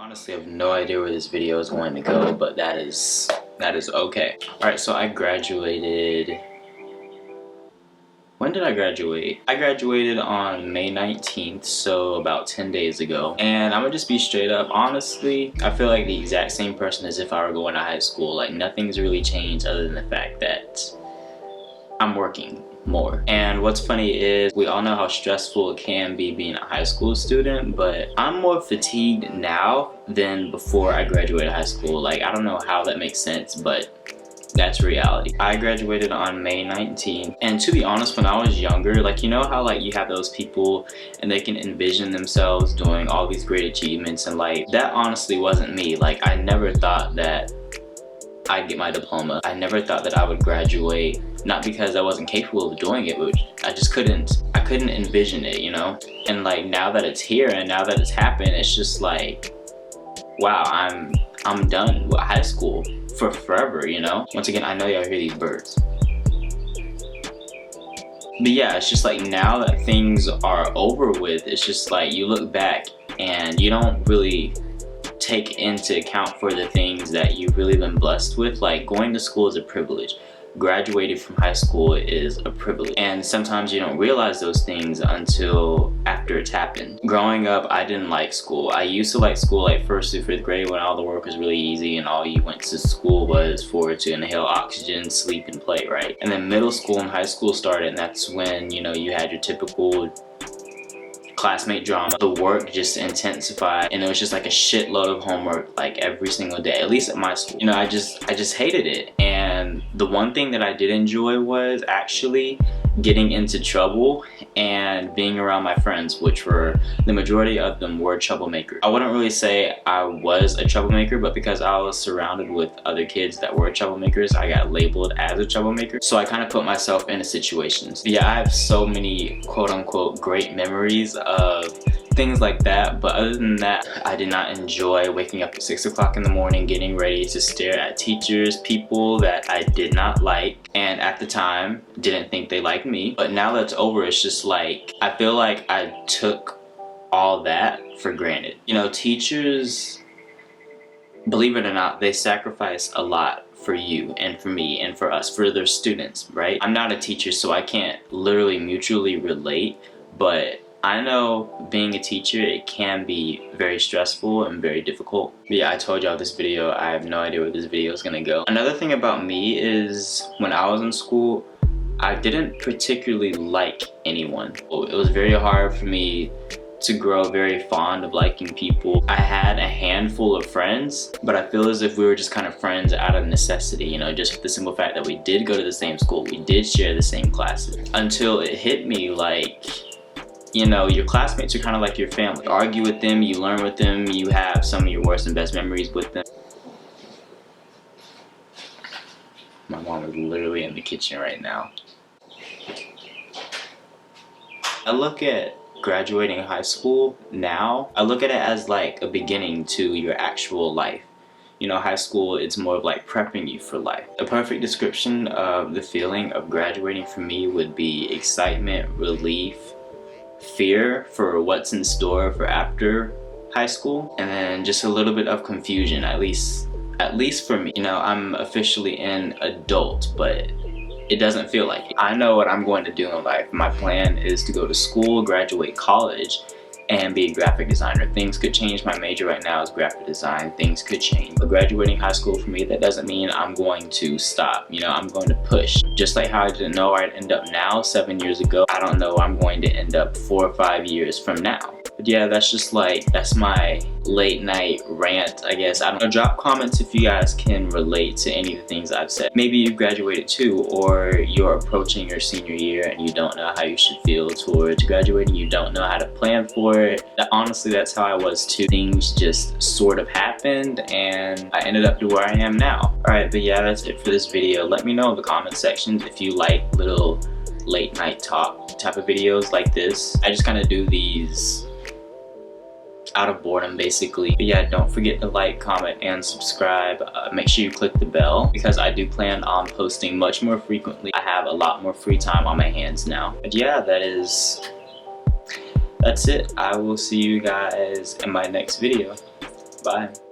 Honestly, I have no idea where this video is going to go, but that is okay. Alright, so I graduated. When did I graduate? I graduated on May 19th, so about 10 days ago. And I'm gonna just be straight up, honestly, I feel like the exact same person as if I were going to high school. Like, nothing's really changed other than the fact that I'm working more. And what's funny is we all know how stressful it can be being a high school student, but I'm more fatigued now than before I graduated high school. Like, I don't know how that makes sense, but that's reality. I graduated on May 19th, and to be honest, when I was younger, like, you know how like you have those people and they can envision themselves doing all these great achievements in life? That honestly wasn't me. Like, I never thought that I'd get my diploma. I never thought that I would graduate, not because I wasn't capable of doing it, but I just couldn't envision it, you know? And like, now that it's here and now that it's happened, it's just like, wow, I'm done with high school for forever, you know? Once again, I know y'all hear these birds. But yeah, it's just like, now that things are over with, it's just like you look back and you don't really take into account for the things that you've really been blessed with. Like, going to school is a privilege. Graduating from high school is a privilege, and sometimes you don't realize those things until after it's happened. Growing up, I didn't like school. I used to like school like 1st through 5th grade, when all the work was really easy and all you went to school was for to inhale oxygen, sleep, and play, right? And then middle school and high school started, and that's when, you know, you had your typical classmate drama. The work just intensified, and it was just like a shitload of homework like every single day, at least at my school. You know, I just hated it. And the one thing that I did enjoy was actually getting into trouble and being around my friends, which were, the majority of them were troublemakers. I wouldn't really say I was a troublemaker, but because I was surrounded with other kids that were troublemakers, I got labeled as a troublemaker. So I kind of put myself into situations. But yeah, I have so many quote-unquote great memories of things like that, but other than that, I did not enjoy waking up at 6 o'clock in the morning, getting ready to stare at teachers, people that I did not like, and at the time didn't think they liked me. But now that's over, it's just like, I feel like I took all that for granted. You know, teachers, believe it or not, they sacrifice a lot for you and for me and for us, for their students, right? I'm not a teacher, so I can't literally mutually relate, but I know being a teacher, it can be very stressful and very difficult. But yeah, I told y'all this video, I have no idea where this video is gonna go. Another thing about me is, when I was in school, I didn't particularly like anyone. It was very hard for me to grow very fond of liking people. I had a handful of friends, but I feel as if we were just kind of friends out of necessity, you know, just the simple fact that we did go to the same school, we did share the same classes. Until it hit me, like, you know, your classmates are kind of like your family. You argue with them, you learn with them, you have some of your worst and best memories with them. My mom is literally in the kitchen right now. I look at graduating high school now, I look at it as like a beginning to your actual life. You know, high school, it's more of like prepping you for life. A perfect description of the feeling of graduating for me would be excitement, relief, fear for what's in store for after high school, and then just a little bit of confusion, at least for me. You know, I'm officially an adult, but it doesn't feel like it. I know what I'm going to do in life. My plan is to go to school, graduate college, and be a graphic designer. Things could change. My major right now is graphic design. Things could change. But graduating high school for me, that doesn't mean I'm going to stop. You know, I'm going to push. Just like how I didn't know I'd end up now 7 years ago, I don't know I'm going to end up 4 or 5 years from now. But yeah, that's just like, that's my late night rant, I guess. I don't know, drop comments if you guys can relate to any of the things I've said. Maybe you've graduated too, or you're approaching your senior year and you don't know how you should feel towards graduating, you don't know how to plan for it. Honestly, that's how I was too. Things just sort of happened and I ended up to where I am now. Alright, but yeah, that's it for this video. Let me know in the comment section if you like little late night talk type of videos like this. I just kind of do these out of boredom, basically. But yeah, don't forget to like, comment, and subscribe. Make sure you click the bell, because I do plan on posting much more frequently. I have a lot more free time on my hands now. But yeah, that's it. I will see you guys in my next video. Bye. Bye.